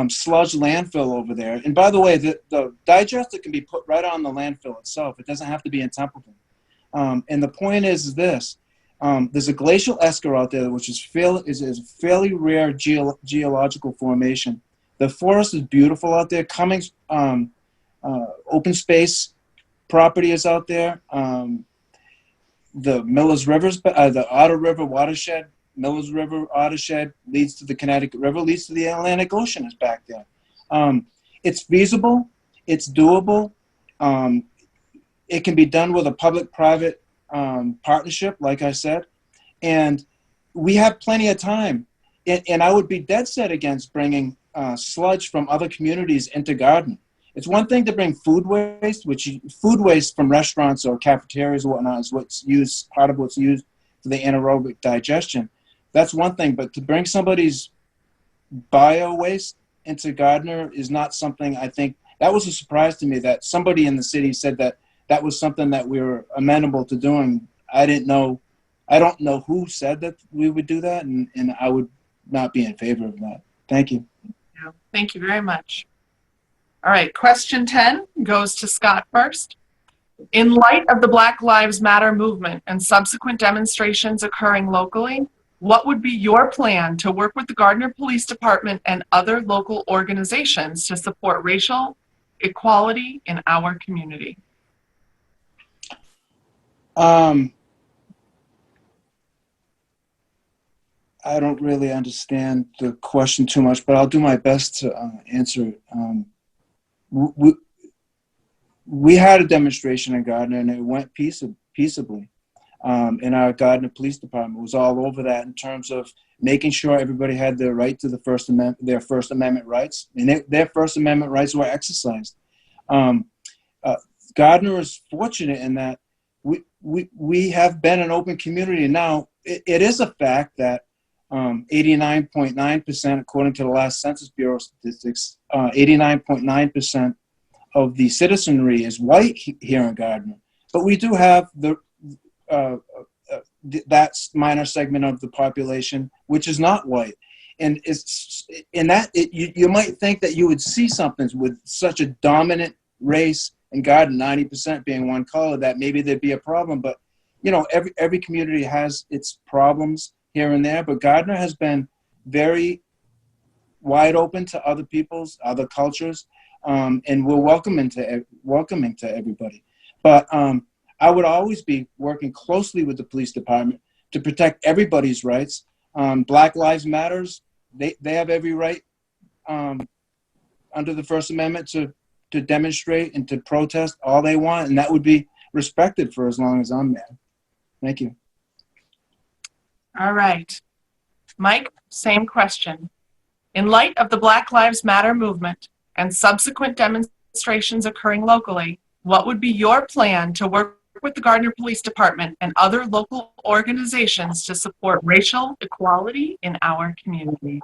sludge landfill over there. And by the way, the digester can be put right on the landfill itself. It doesn't have to be in Templeton. And the point is this. There's a glacial esker out there, which is a fairly rare geological formation. The forest is beautiful out there. Cummings open space property is out there. the Miller's Rivers, the Otter River watershed, Miller's River watershed leads to the Connecticut River, leads to the Atlantic Ocean is back there. It's feasible. It's doable. It can be done with a public-private partnership, like I said, and we have plenty of time. And I would be dead set against bringing sludge from other communities into Gardner. It's one thing to bring food waste, food waste from restaurants or cafeterias or whatnot is what's used, part of what's used for the anaerobic digestion. That's one thing, but to bring somebody's bio waste into Gardner is not something. I think that was a surprise to me that somebody in the city said that that was something that we were amenable to doing. I didn't know. I don't know who said that we would do that, and I would not be in favor of that. Thank you. Yeah, thank you very much. All right, question 10 goes to Scott first. In light of the Black Lives Matter movement and subsequent demonstrations occurring locally, what would be your plan to work with the Gardner Police Department and other local organizations to support racial equality in our community? I don't really understand the question too much, but I'll do my best to answer it. We had a demonstration in Gardner, and it went peaceably. And our Gardner Police Department was all over that in terms of making sure everybody had their right to their First Amendment rights, and their First Amendment rights were exercised. Gardner is fortunate in that we have been an open community. Now, it is a fact that 89.9%, according to the last Census Bureau statistics, 89.9% of the citizenry is white here in Gardner. But we do have that minor segment of the population which is not white, and it's in that you might think that you would see something with such a dominant race in Gardner, 90% being one color, that maybe there'd be a problem. But you know, every community has its problems here and there, but Gardner has been very wide open to other people's, other cultures, and we're welcoming to everybody. But I would always be working closely with the police department to protect everybody's rights. Black Lives Matters, they have every right under the First Amendment to demonstrate and to protest all they want, and that would be respected for as long as I'm there. Thank you. All right. Mike, same question. In light of the Black Lives Matter movement and subsequent demonstrations occurring locally, what would be your plan to work with the Gardner Police Department and other local organizations to support racial equality in our community?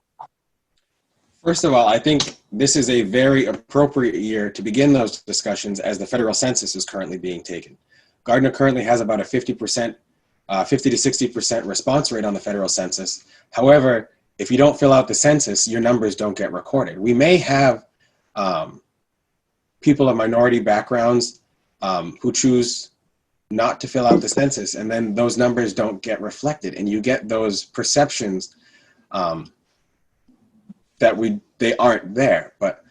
First of all, I think this is a very appropriate year to begin those discussions as the federal census is currently being taken. Gardner currently has about a 50 to 60% response rate on the federal census. However, if you don't fill out the census, your numbers don't get recorded. We may have people of minority backgrounds who choose not to fill out the census, and then those numbers don't get reflected, and you get those perceptions that they aren't there. But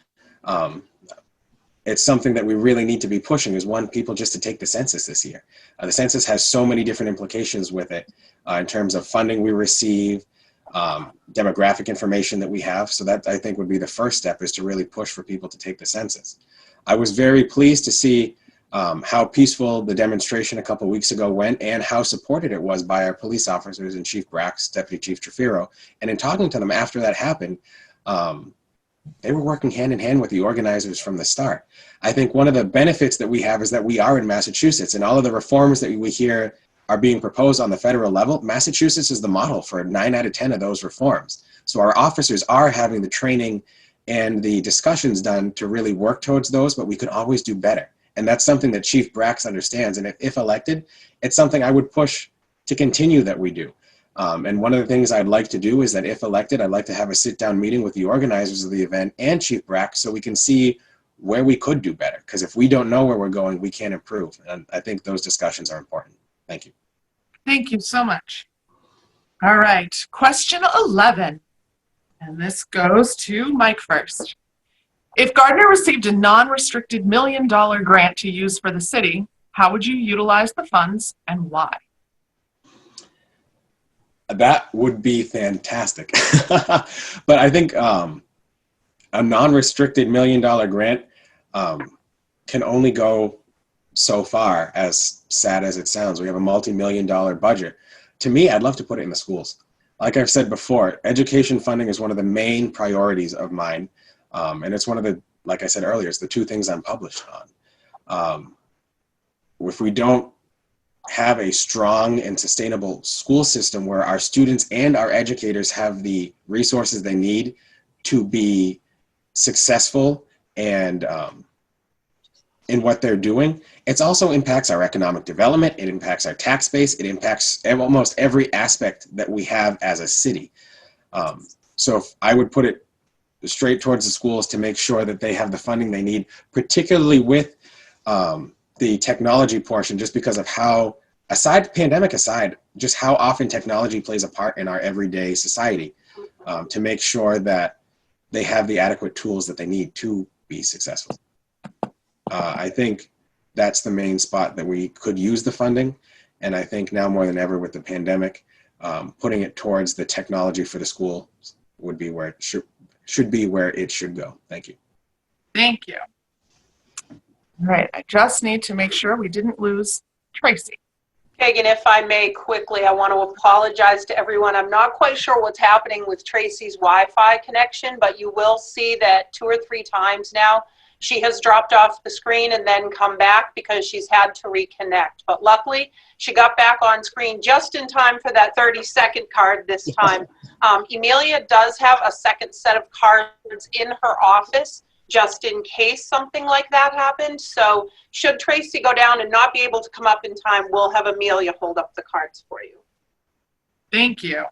it's something that we really need to be pushing is, one, people just to take the census this year. The census has so many different implications with it in terms of funding we receive, demographic information that we have. So that, I think, would be the first step, is to really push for people to take the census. I was very pleased to see how peaceful the demonstration a couple weeks ago went, and how supported it was by our police officers and Chief Brax, Deputy Chief Trafiro. And in talking to them after that happened, they were working hand in hand with the organizers from the start. I think one of the benefits that we have is that we are in Massachusetts, and all of the reforms that we hear are being proposed on the federal level. Massachusetts is the model for 9 out of 10 of those reforms. So our officers are having the training and the discussions done to really work towards those, but we could always do better. And that's something that Chief Brax understands. And if elected, it's something I would push to continue that we do. And one of the things I'd like to do is that if elected, I'd like to have a sit-down meeting with the organizers of the event and Chief Brax so we can see where we could do better. Because if we don't know where we're going, we can't improve. And I think those discussions are important. Thank you. Thank you so much. All right, question 11. And this goes to Mike first. If Gardner received a non-restricted $1 million grant to use for the city, how would you utilize the funds and why? That would be fantastic. But I think a non-restricted $1 million grant can only go so far, as sad as it sounds. We have a multi-million-dollar budget. To me, I'd love to put it in the schools. Like I've said before, education funding is one of the main priorities of mine. And it's one of the, like I said earlier, it's the two things I'm published on. If we don't have a strong and sustainable school system where our students and our educators have the resources they need to be successful and in what they're doing, it also impacts our economic development, it impacts our tax base, it impacts almost every aspect that we have as a city. So if I would put it straight towards the schools to make sure that they have the funding they need, particularly with the technology portion, just because of how, pandemic aside, just how often technology plays a part in our everyday society, to make sure that they have the adequate tools that they need to be successful. I think that's the main spot that we could use the funding. And I think now more than ever with the pandemic, putting it towards the technology for the school would be where it should be where it should go. Thank you. Thank you. All right, I just need to make sure we didn't lose Tracy. Fagan, if I may quickly, I want to apologize to everyone. I'm not quite sure what's happening with Tracy's Wi-Fi connection, but you will see that 2 or 3 times now she has dropped off the screen and then come back because she's had to reconnect. But luckily, she got back on screen just in time for that 30-second card this time. Emilia does have a second set of cards in her office just in case something like that happened. So should Tracy go down and not be able to come up in time, we'll have Emilia hold up the cards for you. Thank you.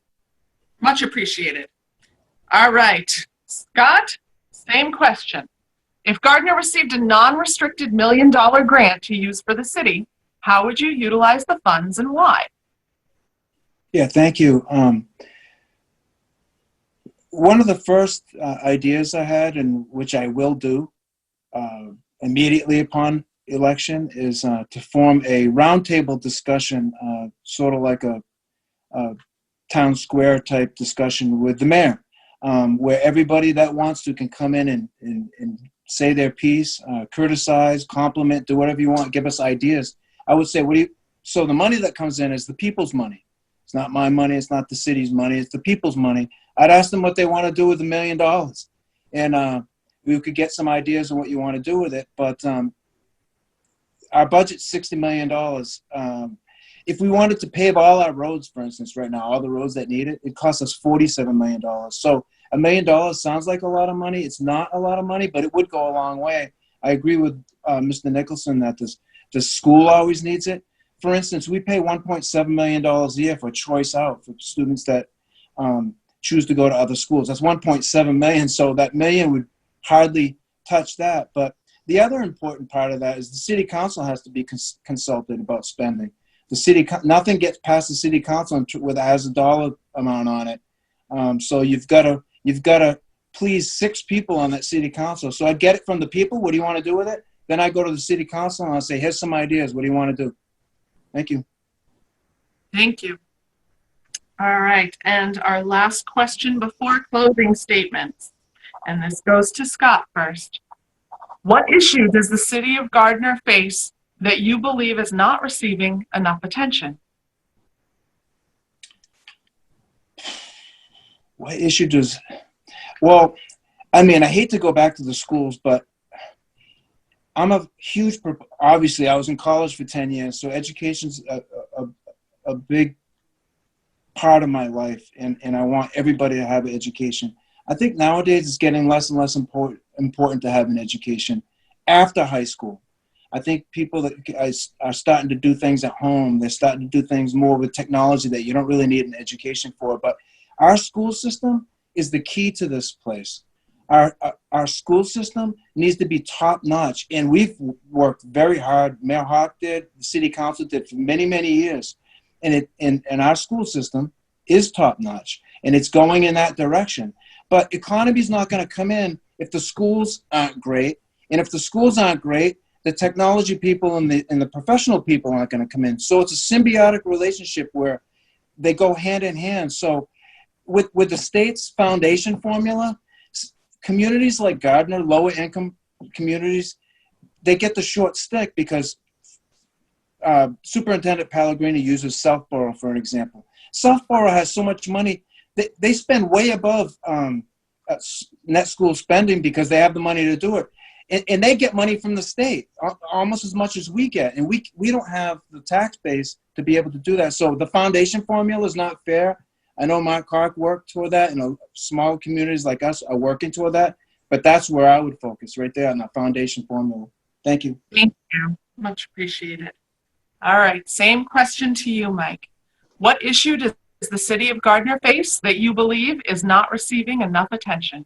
Much appreciated. All right, Scott, same question. If Gardner received a non-restricted $1 million grant to use for the city, how would you utilize the funds and why? Yeah, thank you. One of the first ideas I had, and which I will do immediately upon election, is to form a roundtable discussion, sort of like a town square type discussion with the mayor, where everybody that wants to can come in and say their piece, criticize, compliment, do whatever you want, give us ideas. I would say, so the money that comes in is the people's money. It's not my money, it's not the city's money, it's the people's money. I'd ask them what they want to do with $1 million. And we could get some ideas on what you want to do with it. But our budget's $60 million. If we wanted to pave all our roads, for instance, right now, all the roads that need it, it costs us $47 million. So $1 million sounds like a lot of money. It's not a lot of money, but it would go a long way. I agree with Mr. Nicholson that the school always needs it. For instance, we pay $1.7 million a year for choice out for students that choose to go to other schools. That's $1.7 million. So that million would hardly touch that. But the other important part of that is the city council has to be consulted about spending. The city, nothing gets past the city council with has a dollar amount on it. So you've got to please 6 people on that city council. So I get it from the people. What do you want to do with it? Then I go to the city council and I say, here's some ideas. What do you want to do? Thank you. Thank you. All right, and our last question before closing statements. And this goes to Scott first. What issue does the city of Gardner face that you believe is not receiving enough attention? What issue does, well, I mean, I hate to go back to the schools, but I'm a huge, obviously I was in college for 10 years, so education's a big part of my life, and I want everybody to have an education. I think nowadays it's getting less and less important to have an education after high school. I think people that are starting to do things at home, they're starting to do things more with technology that you don't really need an education for. But our school system is the key to this place. Our school system needs to be top notch, and we've worked very hard. Mayor Hawk did, the city council did for many, many years. And our school system is top notch, and it's going in that direction. But economy's not going to come in if the schools aren't great. And if the schools aren't great, the technology people and the professional people aren't going to come in. So it's a symbiotic relationship where they go hand in hand. So with the state's foundation formula, communities like Gardner, lower income communities, they get the short stick because Superintendent Pellegrini uses Southborough for an example. Southborough has so much money, they spend way above net school spending because they have the money to do it. And they get money from the state, almost as much as we get. And we don't have the tax base to be able to do that. So the foundation formula is not fair. I know Mount Clark worked toward that, and small communities like us are working toward that. But that's where I would focus, right there on the foundation formula. Thank you. Thank you. Much appreciated. All right, same question to you, Mike. What issue does the city of Gardner face that you believe is not receiving enough attention?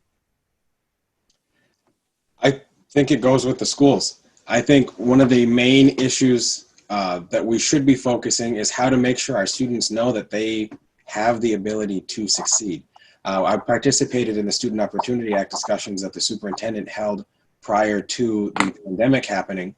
I think it goes with the schools. I think one of the main issues that we should be focusing is how to make sure our students know that they have the ability to succeed. I participated in the Student Opportunity Act discussions that the superintendent held prior to the pandemic happening.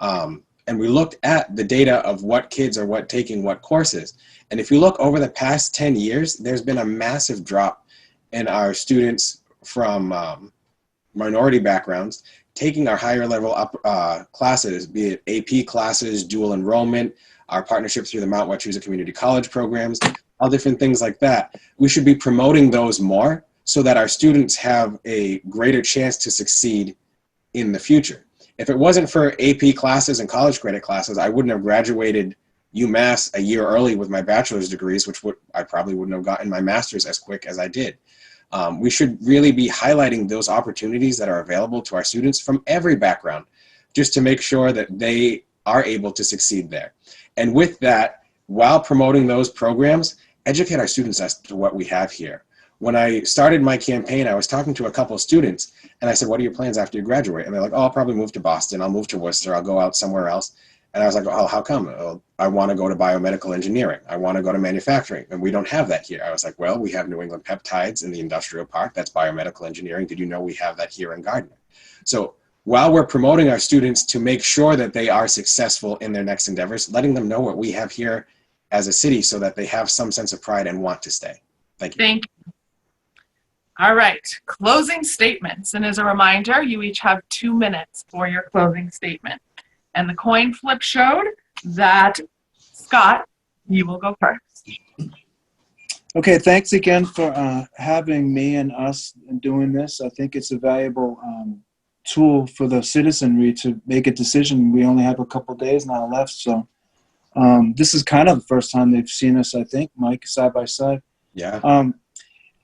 And we looked at the data of what kids are taking what courses. And if you look over the past 10 years, there's been a massive drop in our students from minority backgrounds taking our higher level classes, be it AP classes, dual enrollment, our partnership through the Mount Wachusett Community College programs, all different things like that. We should be promoting those more so that our students have a greater chance to succeed in the future. If it wasn't for AP classes and college credit classes, I wouldn't have graduated UMass a year early with my bachelor's degrees, which I probably wouldn't have gotten my master's as quick as I did. We should really be highlighting those opportunities that are available to our students from every background, just to make sure that they are able to succeed there. And with that, while promoting those programs, educate our students as to what we have here. When I started my campaign, I was talking to a couple of students, and I said, what are your plans after you graduate? And they're like, oh, I'll probably move to Boston. I'll move to Worcester. I'll go out somewhere else. And I was like, oh, how come? Oh, I want to go to biomedical engineering. I want to go to manufacturing. And we don't have that here. I was like, well, we have New England Peptides in the industrial park. That's biomedical engineering. Did you know we have that here in Gardner? So while we're promoting our students to make sure that they are successful in their next endeavors, letting them know what we have here as a city so that they have some sense of pride and want to stay. Thank you. Thank you. All right, closing statements. And as a reminder, you each have 2 minutes for your closing statement. And the coin flip showed that, Scott, you will go first. Okay, thanks again for having me and us in doing this. I think it's a valuable tool for the citizenry to make a decision. We only have a couple days now left, so this is kind of the first time they've seen us, I think, Mike, side by side. Yeah.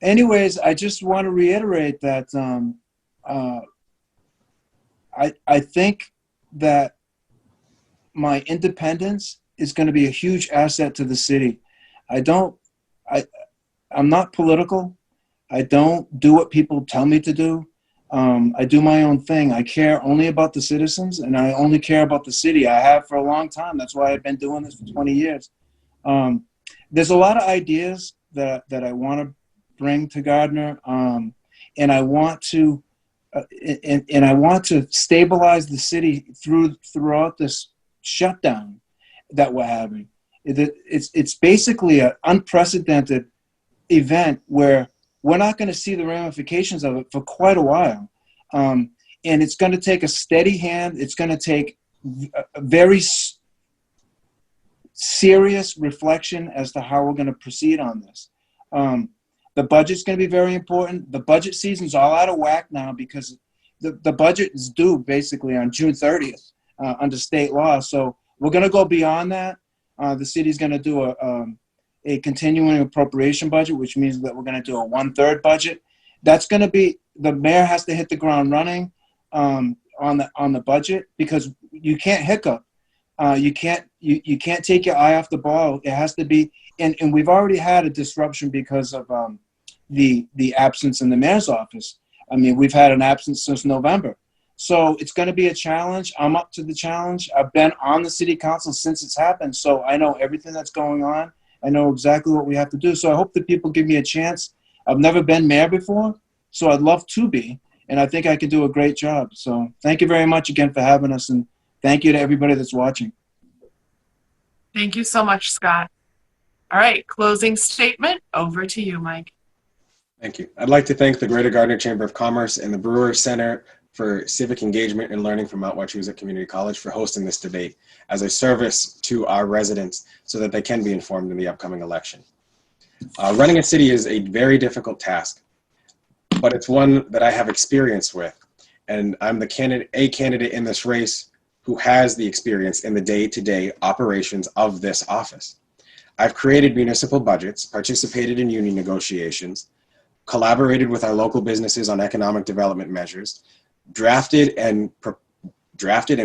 Anyways, I just want to reiterate that I think that my independence is going to be a huge asset to the city. I'm not political. I don't do what people tell me to do. I do my own thing. I care only about the citizens, and I only care about the city. I have for a long time. That's why I've been doing this for 20 years. There's a lot of ideas that I want to bring to Gardner, and I want to stabilize the city throughout this shutdown that we're having. It's basically an unprecedented event where we're not going to see the ramifications of it for quite a while, and it's going to take a steady hand. It's going to take a very serious reflection as to how we're going to proceed on this. The budget's going to be very important. The budget season's all out of whack now because the budget is due basically on June 30th under state law. So we're going to go beyond that. The city's going to do a continuing appropriation budget, which means that we're going to do a 1/3 budget. That's going to be, the mayor has to hit the ground running on the budget because you can't hiccup. You can't take your eye off the ball. It has to be, and we've already had a disruption because of the absence in the mayor's office. I mean, we've had an absence since November. So it's going to be a challenge. I'm up to the challenge. I've been on the city council since it's happened, so I know everything that's going on. I know exactly what we have to do. So I hope that people give me a chance. I've never been mayor before, so I'd love to be, and I think I can do a great job. So thank you very much again for having us, and thank you to everybody that's watching. Thank you so much, Scott. All right, closing statement, over to you, Mike. Thank you. I'd like to thank the Greater Gardner Chamber of Commerce and the Brewer Center for Civic Engagement and Learning from Mount Wachusett Community College for hosting this debate as a service to our residents so that they can be informed in the upcoming election. Running a city is a very difficult task, but it's one that I have experience with, and I'm the candidate in this race who has the experience in the day-to-day operations of this office. I've created municipal budgets, participated in union negotiations, collaborated with our local businesses on economic development measures, drafted and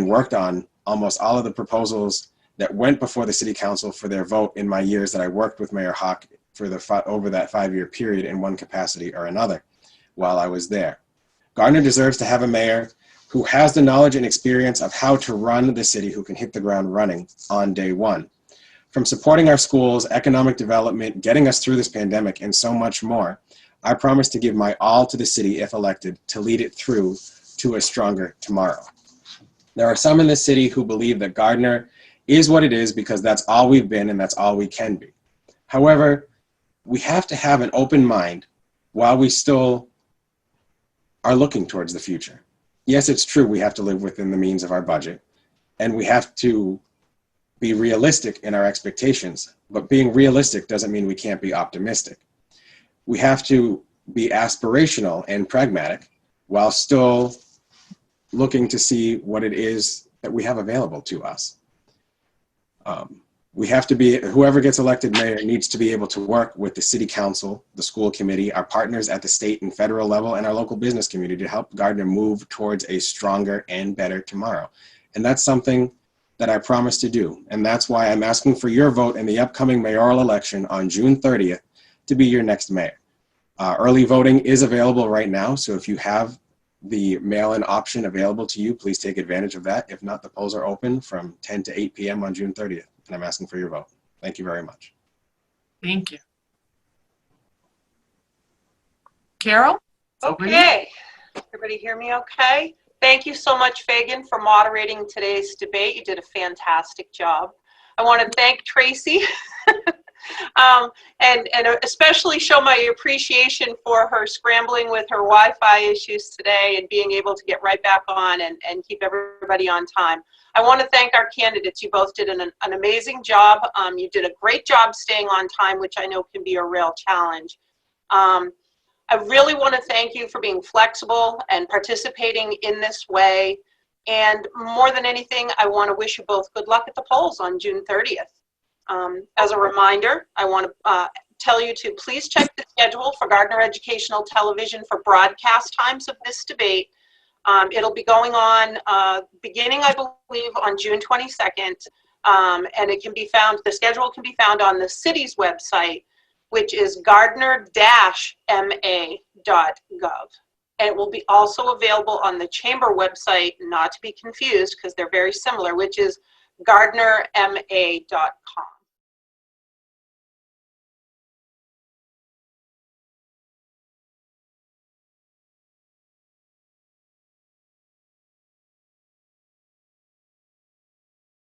worked on almost all of the proposals that went before the City Council for their vote in my years that I worked with Mayor Hawk for over that 5-year period in one capacity or another while I was there. Gardner deserves to have a mayor who has the knowledge and experience of how to run the city, who can hit the ground running on day one. From supporting our schools, economic development, getting us through this pandemic, and so much more, I promise to give my all to the city if elected to lead it through to a stronger tomorrow. There are some in this city who believe that Gardner is what it is because that's all we've been and that's all we can be. However, we have to have an open mind while we still are looking towards the future. Yes, it's true we have to live within the means of our budget, and we have to be realistic in our expectations, but being realistic doesn't mean we can't be optimistic. We have to be aspirational and pragmatic while still looking to see what it is that we have available to us. We have to be, whoever gets elected mayor needs to be able to work with the city council, the school committee, our partners at the state and federal level, and our local business community to help Gardner move towards a stronger and better tomorrow. And that's something that I promise to do. And that's why I'm asking for your vote in the upcoming mayoral election on June 30th to be your next mayor. Early voting is available right now, so if you have the mail-in option available to you, please take advantage of that. If not, the polls are open from 10 to 8 p.m. on June 30th, and I'm asking for your vote. Thank you very much. Thank you. Carol? Okay, everybody hear me okay? Thank you so much, Fagan, for moderating today's debate. You did a fantastic job. I want to thank Tracy and especially show my appreciation for her scrambling with her Wi-Fi issues today and being able to get right back on and keep everybody on time. I want to thank our candidates. You both did an amazing job. You did a great job staying on time, which I know can be a real challenge. I really want to thank you for being flexible and participating in this way. And more than anything, I want to wish you both good luck at the polls on June 30th. As a reminder, I want to tell you to please check the schedule for Gardner Educational Television for broadcast times of this debate. It'll be going on beginning, I believe, on June 22nd, and it can be found, the schedule can be found on the city's website, which is gardner-ma.gov. And it will be also available on the chamber website, not to be confused because they're very similar, which is gardnerma.com.